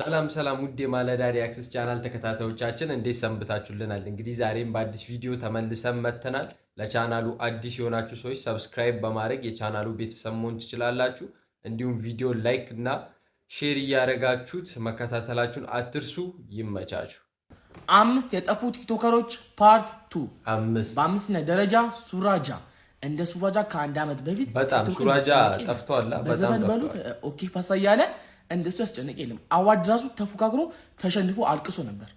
ሰላም ሰላም ውድ የማለዳ ሪአክሽንስ ቻናል ተከታታዮቻችን እንዴት ሰንብታችሁልናል? እንግዲህ ዛሬም በአዲስ ቪዲዮ ተመልሰን መጥተናል። ለቻናሉ አዲስ የሆናችሁ ሰዎች ሰብስክራይብ በማድረግ የቻናሉ ቤተሰብ መሆን ትችላላችሁ። እንዲሁም ቪዲዮ ላይክ እና ሼር እያደረጋችሁት መከታተላችሁን አትርሱ። ይመቻችሁ። 5 የጠፉ ቲክቶከሮች ፓርት 2 በአምስተኛ ደረጃ ሱራጃ። እንደ ሱራጃ ከአንድ ዓመት በፊት በጣም ሱራጃ ጠፍቷል። በዘመን በሉት ኦኬ ፓሳ እያለ እንደሱ ያስጨነቀ የለም። አዋርድ ራሱ ተፎካክሮ ተሸንፎ አልቅሶ ነበር።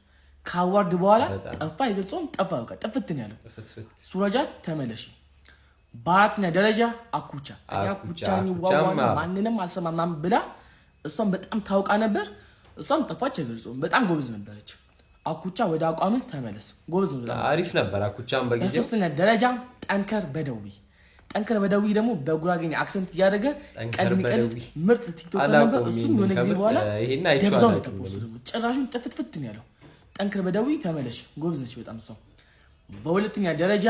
ከአዋርድ በኋላ ጠፋ፣ አይገልጾም፣ ጠፋ፣ በቃ ጥፍትን ያለው ሱራጃ ተመለሽ። በአራተኛ ደረጃ አኩቻ ይዋዋሉ ማንንም አልሰማማም ብላ እሷም በጣም ታውቃ ነበር። እሷም ጠፋች፣ አይገልጾም፣ በጣም ጎበዝ ነበረች። አኩቻ ወደ አቋም ተመለስ፣ ጎበዝ ነው፣ አሪፍ ነበር። አኩቻም በጊዜው። በሶስተኛ ደረጃ ጠንከር በደዊ። ጠንከር በደዊ ደግሞ በጉራጌኛ አክሰንት እያደረገ ቀልድ ምርጥ ቲክቶከር ነበር። እሱም የሆነ ጊዜ በኋላ ደብዛው ተፖስቶ ጭራሹን ጥፍትፍት ነው ያለው። ጠንከር በደዊ ተመለሽ፣ ጎበዝ ነች በጣም እሷ። በሁለተኛ ደረጃ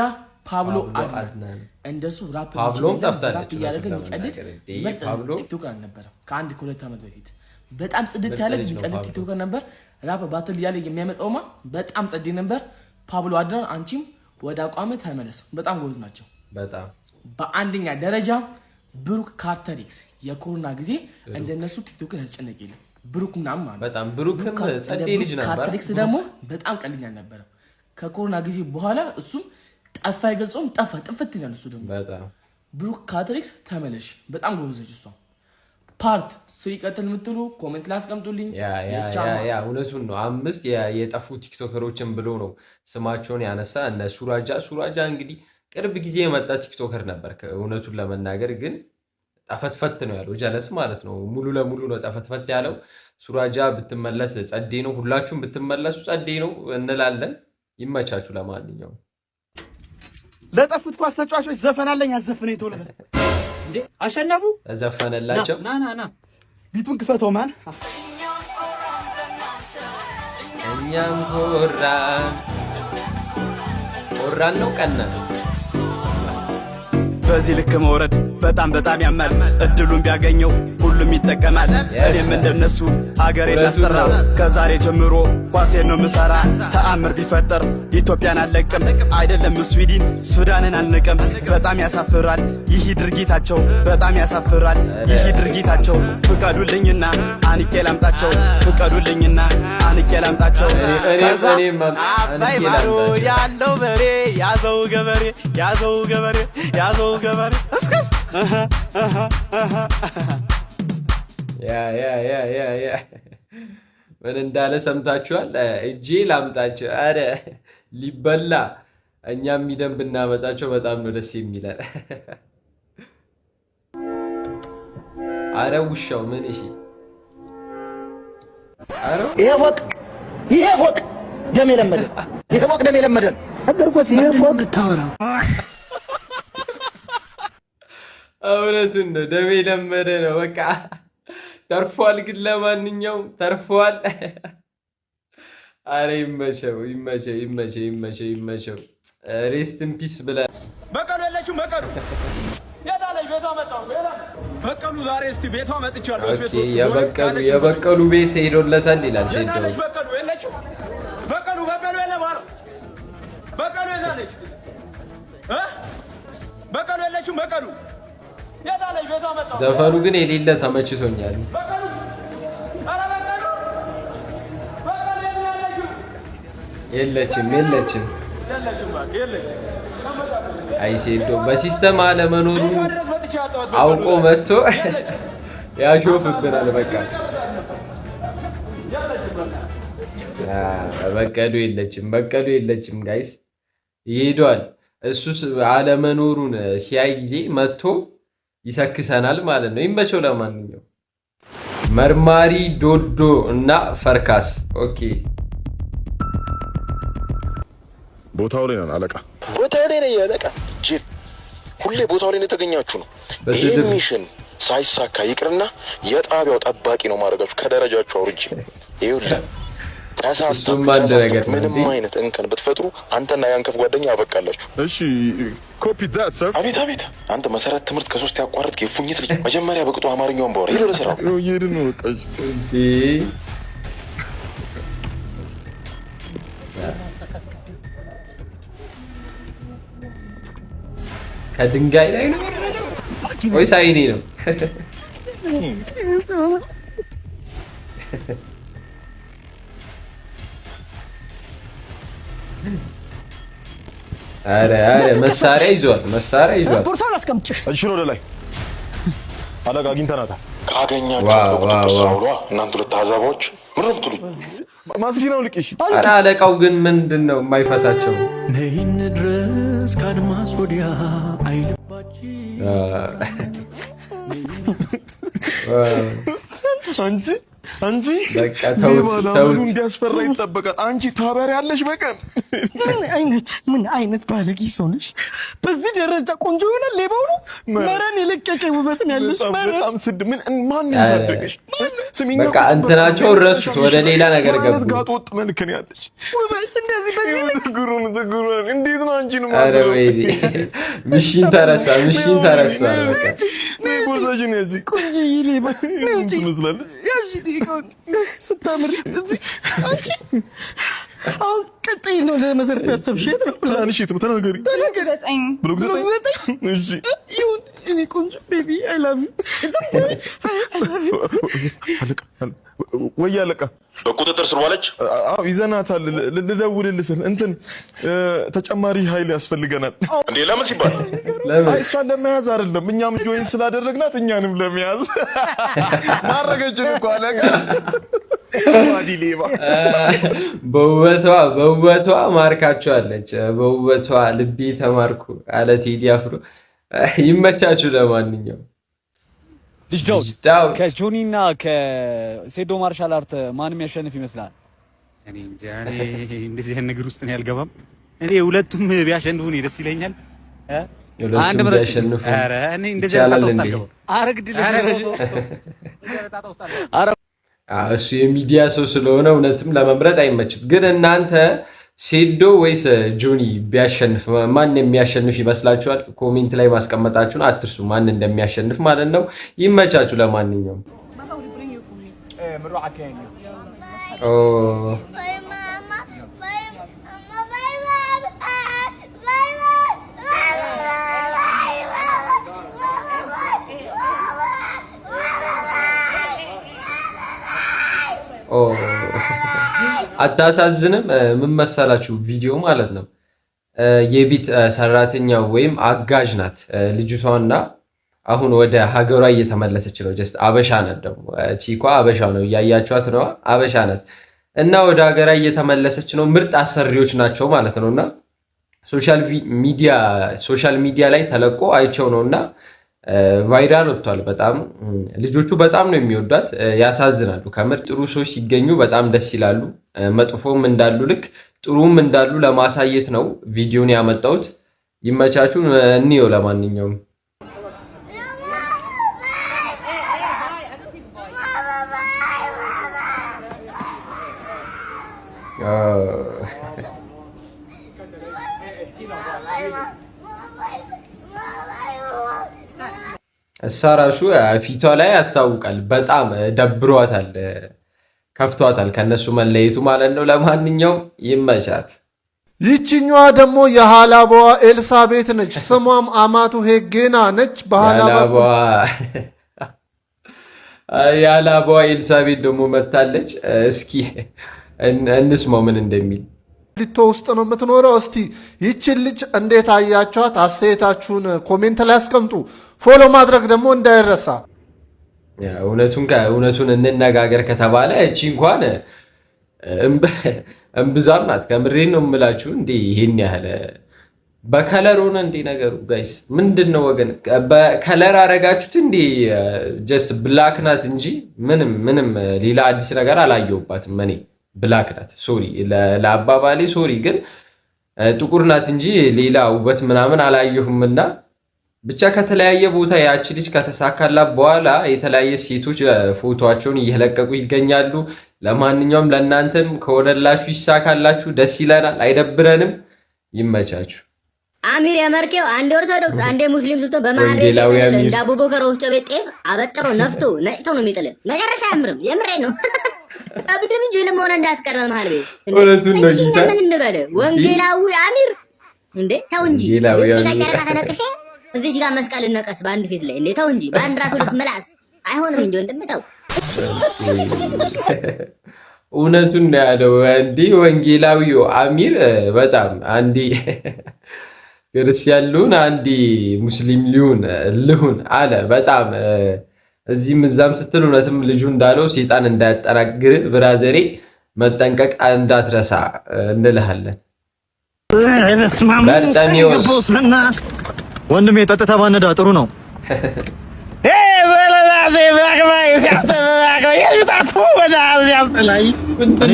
ፓብሎ አድናን። እንደሱ ራፕ እያደረገ የሚቀልድ ምርጥ ቲክቶከር አልነበረም ከሁለት ዓመት በፊት። በጣም ጽድት ያለ የሚቀልድ ቲክቶከር ነበር። ራፕ ባትል እያለ የሚያመጣውማ በጣም ጸዴ ነበር። ፓብሎ አድናን አንቺም ወደ አቋም ተመለስ፣ በጣም ጎበዝ ናቸው በጣም። በአንደኛ ደረጃ ብሩክ ካርተሪክስ። የኮሮና ጊዜ እንደነሱ ቲክቶክን ያስጨነቅ የለም። ብሩክ ምናምን ማለት በጣም ብሩክም ጸዴ ልጅ ነበር። ካርተሪክስ ደግሞ በጣም ቀልኛ ነበር። ከኮሮና ጊዜ በኋላ እሱም ጠፋ፣ አይገልጾም፣ ጠፋ ጥፍት ይላል እሱ ደግሞ በጣም። ብሩክ ካርተሪክስ ተመለሽ፣ በጣም ጎበዝ ነች እሷ። ፓርት 3 ይቀጥል የምትሉ ኮሜንት ላይ አስቀምጡልኝ። ያ እውነቱን ነው። 5 የጠፉ ቲክቶከሮችን ብሎ ነው ስማቸውን ያነሳ። እነ ሱራጃ እንግዲህ ቅርብ ጊዜ የመጣ ቲክቶከር ነበር። እውነቱን ለመናገር ግን ጠፈትፈት ነው ያለው፣ ጀለስ ማለት ነው። ሙሉ ለሙሉ ነው ጠፈትፈት ያለው። ሱራጃ ብትመለስ ጸዴ ነው፣ ሁላችሁም ብትመለሱ ጸዴ ነው እንላለን። ይመቻችሁ። ለማንኛውም ለጠፉት ኳስ ተጫዋቾች ዘፈን አለኝ፣ አዘፍነኝ ቶሎ በል እንዴ። አሸነፉ ተዘፈነላቸው። ና ቢቱን ክፈተው ማን እኛም ሆራን ነው ቀና በዚህ ልክ መውረድ በጣም ያማል። እድሉን ቢያገኘው ሁሉም ይጠቀማል። እኔም እንደነሱ ሀገሬን ላስጠራ፣ ከዛሬ ጀምሮ ኳሴን ነው ምሰራ። ተአምር ቢፈጠር ኢትዮጵያን አልለቅም፣ አይደለም ስዊድን ሱዳንን አልንቅም። በጣም ያሳፍራል ይህ ድርጊታቸው፣ በጣም ያሳፍራል ይህ ድርጊታቸው። ፍቀዱልኝና አንቄ ላምጣቸው፣ ፍቀዱልኝና አንቄ ላምጣቸው። አባይ ማዶ ያለው በሬ ያዘው ገበሬ፣ ያዘው ገበሬ፣ ያዘው ገበሬ እስከስ ያ ምን እንዳለ ሰምታችኋል? እጄ ላምጣቸው፣ አረ ሊበላ እኛም የሚደንብ እናመጣቸው። በጣም ነው ደስ የሚለን። አረ ውሻው ምን እሺ፣ አረ ይሄ ፎቅ ደም የለመደ፣ ይሄ ፎቅ ደም የለመደ ነገርኩት። ይሄ ፎቅ ታወራው እውነቱን ነው፣ ደሜ ለመደ ነው በቃ። ተርፏል፣ ግን ለማንኛውም ተርፏል። አረ ይመቸው። ሬስት ኢን ፒስ ብለህ በቀሉ የለችም። በቀሉ የታለች? ቤቷ መጣሁ። በቀሉ ዛሬ እስቲ ቤቷ መጥቻለሁ። የበቀሉ ቤት ሄዶለታል ይላል። የታለች? በቀሉ የለችም። በቀሉ የለም አለ። በቀሉ የታለች? በቀሉ የለችም። በቀሉ ዘፈኑ ግን የሌለ ተመችቶኛል። የለችም አይሴዶ በሲስተም አለመኖሩ አውቆ መጥቶ ያሾፍብናል። በቃ በቀሉ የለችም ጋይስ ይሄዷል። እሱስ አለመኖሩን ሲያይ ጊዜ መጥቶ ይሰክሰናል ማለት ነው። ይመቸው። ለማንኛውም መርማሪ ዶዶ እና ፈርካስ ኦኬ። ቦታው ላይ ነን አለቃ፣ ቦታው ላይ ነኝ አለቃ። ጅል ሁሌ ቦታው ላይ የተገኛችሁ ነው። ይህ ሚሽን ሳይሳካ ይቅርና የጣቢያው ጠባቂ ነው ማድረጋችሁ። ከደረጃችሁ አውርጄ ይኸውልህ፣ ምንም አይነት እንከን ብትፈጥሩ አንተና ያንከፍ ጓደኛ አበቃላችሁ። እሺ ኮፒ ዳት ሰር። አቤት አንተ መሰረት ትምህርት ከ3 ያቋረጥክ የፉኝት ልጅ መጀመሪያ በቅጡ አማርኛውን ባወራ ይሄ ለስራው ነው። ይሄድን ነው በቃ ከድንጋይ ላይ ነው ወይስ አይኔ ነው? አረ መሳሪያ ይዟል። ቦርሳውን አስቀምጭሽ። እሺ ነው ወደ ላይ አለቃ አግኝተናታል። ካገኛችሁ በቁጥጥር ስር አውሏ። እናንተ ሁለት አዛባዎች ምን ነው የምትሉኝ? ማስኪናው ልቅሽ። አረ አለቃው ግን ምንድነው የማይፈታቸው? ነይን ድረስ ከአድማስ ወዲያ አይልባችሁ አንቺ በቃ ተውት እንዲያስፈራ ይጠበቃል። አንቺ ታበሪያለሽ በቀን። ምን አይነት ባለጌ ሰው ነሽ? በዚህ ደረጃ ቆንጆ ይሆናል ሌባው ነው። መረን የለቀቀ ውበትን ያለሽ በጣም ስድ ምን ማን ያሳደገሽ? ስሚኝ በቃ እንትናቸው ረሱት፣ ወደ ሌላ ነገር ገቡ። ጋጥ ወጥ መልክን ያለሽ ውበት እንደዚህ በዚህ ትግሩን እንዴት ነው አንቺ ነው? አረ ወይኔ ምሽን ተረሳ በቃ ቦርሳሽን ያጂ ቆንጆ ሌባ ነው ትመስላለች። ያጂ ስታምሪ እዚህ አንቺ አሁን ቀጥይ ነው ለመዘርፍ ያሰብሽ የት ነው? ፕላንሽ የት ነው? ተናገሪ። ብሎክ ዘጠኝ እሺ ይሁን። እኔ ቆንጆ ቤቢ አይ ላቭ ዩ አለቃ ወይ አለቃ በቁጥጥር ስር ዋለች። አዎ ይዘናታል። ልደውልልህ ስል እንትን ተጨማሪ ኃይል ያስፈልገናል። እንዴ ለምን ሲባል? አይ እሷን ለመያዝ አይደለም እኛም ጆይን ስላደረግናት እኛንም ለመያዝ ማረገችን እኮ አለቃ። በውበቷ ማርካቸዋለች። በውበቷ ልቤ ተማርኩ አለ ቴዲ አፍሮ። ይመቻችሁ። ለማንኛውም ልጅ ዳውድ ከጆኒ እና ከሴዶ ማርሻል አርት ማንም ያሸንፍ ይመስላል? እኔ እንጃ። እንደዚህ አይነት ነገር ውስጥ ነው ያልገባም። እኔ ሁለቱም ቢያሸንፉ እኔ ደስ ይለኛል። አንድ ምረ ያሸንፉ። ኧረ እኔ እንደዚህ አይነት ውስጥ አልገባም። እሱ የሚዲያ ሰው ስለሆነ እውነትም ለመምረጥ አይመችም። ግን እናንተ ሴዶ ወይስ ጆኒ ቢያሸንፍ ማን የሚያሸንፍ ይመስላችኋል? ኮሜንት ላይ ማስቀመጣችሁን አትርሱ፣ ማን እንደሚያሸንፍ ማለት ነው። ይመቻችሁ። ለማንኛውም አታሳዝንም? ምን መሰላችሁ ቪዲዮ ማለት ነው። የቤት ሰራተኛ ወይም አጋዥ ናት ልጅቷና አሁን ወደ ሀገሯ እየተመለሰች ነው። ጀስት አበሻ ናት ደግሞ ቺኳ አበሻ ነው፣ እያያችኋት ነው። አበሻ ናት እና ወደ ሀገሯ እየተመለሰች ነው። ምርጥ አሰሪዎች ናቸው ማለት ነውና ሶሻል ሚዲያ ላይ ተለቆ አይቸው ነውና ቫይራል ወጥቷል። በጣም ልጆቹ በጣም ነው የሚወዷት። ያሳዝናሉ ከምር። ጥሩ ሰዎች ሲገኙ በጣም ደስ ይላሉ። መጥፎም እንዳሉ ልክ ጥሩም እንዳሉ ለማሳየት ነው ቪዲዮን ያመጣሁት። ይመቻችሁ። እንየው። ለማንኛውም እሷ ራሱ ፊቷ ላይ ያስታውቃል። በጣም ደብሯታል፣ ከፍቷታል ከነሱ መለየቱ ማለት ነው። ለማንኛውም ይመቻት። ይችኛዋ ደግሞ የሃላባዋ ኤልሳቤት ነች። ስሟም አማቱ ሄጌና ነች። የሃላባዋ ኤልሳቤት ደግሞ መታለች። እስኪ እንስማው ምን እንደሚል። ሊቶ ውስጥ ነው የምትኖረው። እስቲ ይችን ልጅ እንዴት አያችኋት? አስተያየታችሁን ኮሜንት ላይ አስቀምጡ። ፎሎ ማድረግ ደግሞ እንዳይረሳ። እውነቱን እንነጋገር ከተባለ እቺ እንኳን እምብዛም ናት። ከምሬን ነው የምላችሁ። እንዴ ይሄን ያህል በከለር ሆነ እንዴ ነገሩ? ጋይስ ምንድን ነው ወገን? በከለር አረጋችሁት እንዴ? ጀስት ብላክ ናት እንጂ ምንም ሌላ አዲስ ነገር አላየሁባትም እኔ። ብላክ ናት። ሶሪ ለአባባሌ ሶሪ፣ ግን ጥቁር ናት እንጂ ሌላ ውበት ምናምን አላየሁምና ብቻ ከተለያየ ቦታ ያቺ ልጅ ከተሳካላት በኋላ የተለያየ ሴቶች ፎቶቸውን እየለቀቁ ይገኛሉ። ለማንኛውም ለእናንተም ከሆነላችሁ ይሳካላችሁ፣ ደስ ይለናል፣ አይደብረንም። ይመቻችሁ። አሚር የመርቄው አንዴ ኦርቶዶክስ አንዴ ሙስሊም ስቶ በማህል እንደ አቡበከር ወፍጮ ቤት ጤፍ አበጥሮ ነፍቶ ነጭቶ ነው የሚጥል። መጨረሻ አያምርም። የምሬ ነው። አብድም ጅልም ሆነ እንዳትቀር በመሃል ቤት ምን እንበለ ወንጌላዊ አሚር እንዴ ተው እንጂ ጨረቃ ተነቅሼ እዚህ ጋር መስቀል ነቀስ በአንድ ፊት ላይ እንዴታው እንጂ በአንድ ራስ ሁለት ምላስ አይሆንም እንጂ ወንድምተው። እውነቱን ነው ያለው። እንዲህ ወንጌላዊው አሚር በጣም አንዲ ክርስቲያን ልሁን አንዲ ሙስሊም ልሁን አለ። በጣም እዚህም እዛም ስትል እውነትም ልጁ እንዳለው ሰይጣን እንዳያጠናግር ብራዘሬ መጠንቀቅ እንዳትረሳ እንልሃለን። በርጠሚዎስ ወንድሜ ጠጥታ ባነዳ ጥሩ ነው።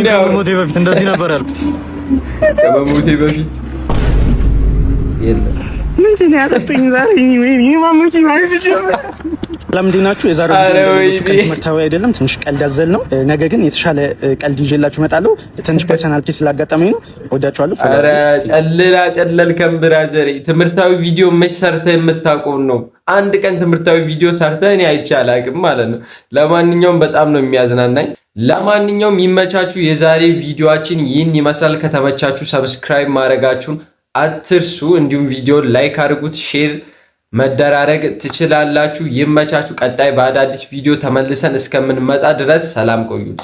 ከመሞቴ በፊት እንደዚህ ነበር ያልኩት። ከመሞቴ በፊት የለም ምንድን ያጠጡኝ ዛሬ ማሙቂ ማለት ይችላል። ለምንድን ናችሁ? የዛሬው ቪዲዮ ትምህርታዊ አይደለም፣ ትንሽ ቀልድ አዘል ነው። ነገ ግን የተሻለ ቀልድ ይዤላችሁ እመጣለሁ። ትንሽ ፐርሰናል ኬስ ስላጋጠመኝ ነው። ወዳችኋለሁ። ኧረ ጨለልከም ብራዘር። ትምህርታዊ ቪዲዮ መች ሰርተህ የምታውቀው ነው? አንድ ቀን ትምህርታዊ ቪዲዮ ሰርተህ እኔ አይቼ አላውቅም ማለት ነው። ለማንኛውም በጣም ነው የሚያዝናናኝ። ለማንኛውም ይመቻችሁ። የዛሬ ቪዲዮአችን ይህን ይመስላል። ከተመቻችሁ ሰብስክራይብ ማድረጋችሁን አትርሱ። እንዲሁም ቪዲዮ ላይክ አድርጉት፣ ሼር መደራረግ ትችላላችሁ። ይመቻችሁ። ቀጣይ በአዳዲስ ቪዲዮ ተመልሰን እስከምንመጣ ድረስ ሰላም ቆዩልኝ።